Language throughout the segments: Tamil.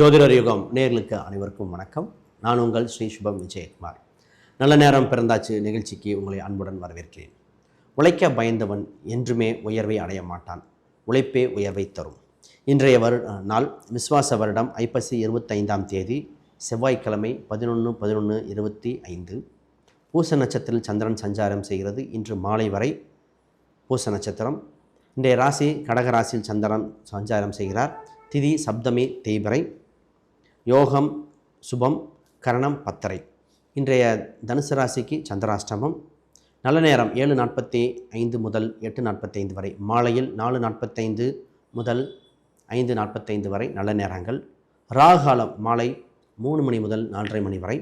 ஜோதிடர் யுகம் நேர்களுக்கு அனைவருக்கும் வணக்கம். நான் உங்கள் ஸ்ரீ சுபம் விஜயகுமார். நல்ல நேரம் பிறந்தாச்சு நிகழ்ச்சிக்கு உங்களை அன்புடன் வரவேற்கிறேன். உழைக்க பயந்தவன் என்றுமே உயர்வை அடைய மாட்டான். உழைப்பே உயர்வை தரும். இன்றைய நாள் விஸ்வாச வருடம் ஐப்பசி 25ஆம் தேதி செவ்வாய்க்கிழமை 11/11/25. பூச நட்சத்திரத்தில் சந்திரன் சஞ்சாரம் செய்கிறது. இன்று மாலை வரை பூச நட்சத்திரம். இன்றைய ராசி கடக ராசியில் சந்திரன் சஞ்சாரம் செய்கிறார். திதி சப்தமி தேய்பிறை, யோகம் சுபம், கரணம் பத்தரை. இன்றைய தனுசு ராசிக்கு சந்திராஷ்டமம். நல்ல நேரம் 7:45 முதல் 8:45 வரை, மாலையில் 4:45 முதல் 5:45 வரை நல்ல நேரங்கள். ராகாலம் மாலை 3 மணி முதல் 4:30 மணி வரை.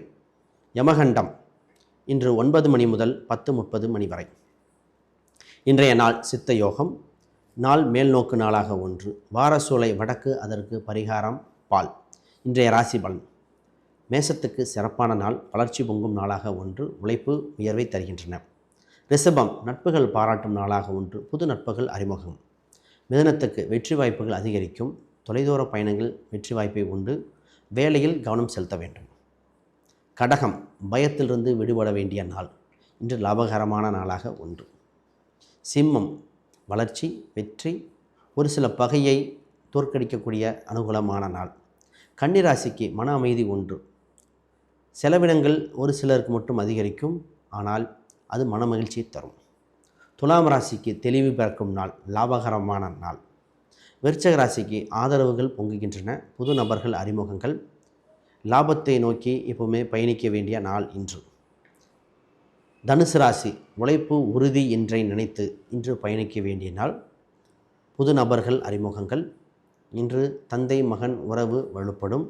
யமகண்டம் இன்று 9 மணி முதல் 10:30 மணி வரை. இன்றைய நாள் சித்த யோகம். நாள் மேல்நோக்கு நாளாக ஒன்று. வாரசூலை வடக்கு, அதற்கு பரிகாரம் பால். இன்றைய ராசி பலன். மேசத்துக்கு சிறப்பான நாள், வளர்ச்சி பொங்கும் நாளாக ஒன்று. உழைப்பு உயர்வை தருகின்றன. ரிஷபம் நட்புகள் பாராட்டும் நாளாக ஒன்று. புது நட்புகள் அறிமுகம். மிதுனத்துக்கு வெற்றி வாய்ப்புகள் அதிகரிக்கும். தொலைதூர பயணங்கள் வெற்றி வாய்ப்பை உண்டு. வேலையில் கவனம் செலுத்த வேண்டும். கடகம் பயத்திலிருந்து விடுபட வேண்டிய நாள். இன்று லாபகரமான நாளாக ஒன்று. சிம்மம் வளர்ச்சி, வெற்றி, ஒரு சில பகையை தோற்கடிக்கக்கூடிய அனுகூலமான நாள். கன்னிராசிக்கு மன அமைதி ஒன்று. செலவினங்கள் ஒரு சிலருக்கு மட்டும் அதிகரிக்கும், ஆனால் அது மன மகிழ்ச்சியை தரும். துலாம் ராசிக்கு தெளிவு பிறக்கும் நாள், லாபகரமான நாள். விருச்சிக ராசிக்கு ஆதரவுகள் பொங்குகின்றன. புது நபர்கள் அறிமுகங்கள். லாபத்தை நோக்கி எப்பவுமே பயணிக்க வேண்டிய நாள் இன்று. தனுசு ராசி உழைப்பு உறுதி என்றை நினைத்து இன்று பயணிக்க வேண்டிய நாள். புது நபர்கள் அறிமுகங்கள். இன்று தந்தை மகன் உறவு வலுப்படும்.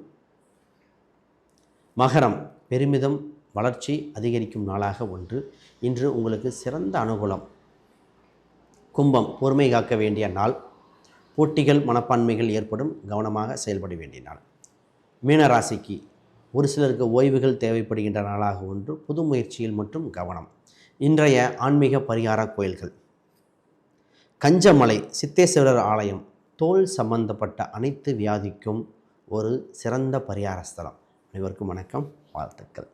மகரம் பெருமிதம், வளர்ச்சி அதிகரிக்கும் நாளாக ஒன்று. இன்று உங்களுக்கு சிறந்த அனுகூலம். கும்பம் பொறுமை காக்க வேண்டிய நாள். போட்டிகள் மனப்பான்மைகள் ஏற்படும், கவனமாக செயல்பட வேண்டிய நாள். மீனராசிக்கு ஒரு சிலருக்கு ஓய்வுகள் தேவைப்படுகின்ற நாளாக ஒன்று. புது முயற்சியில் மற்றும் கவனம். இன்றைய ஆன்மீக பரிகார கோயில்கள். கஞ்சமலை சித்தேஸ்வரர் ஆலயம் தோல் சம்பந்தப்பட்ட அனைத்து வியாதிக்கும் ஒரு சிறந்த பரிகார ஸ்தலம். அனைவருக்கும் வணக்கம், வாழ்த்துக்கள்.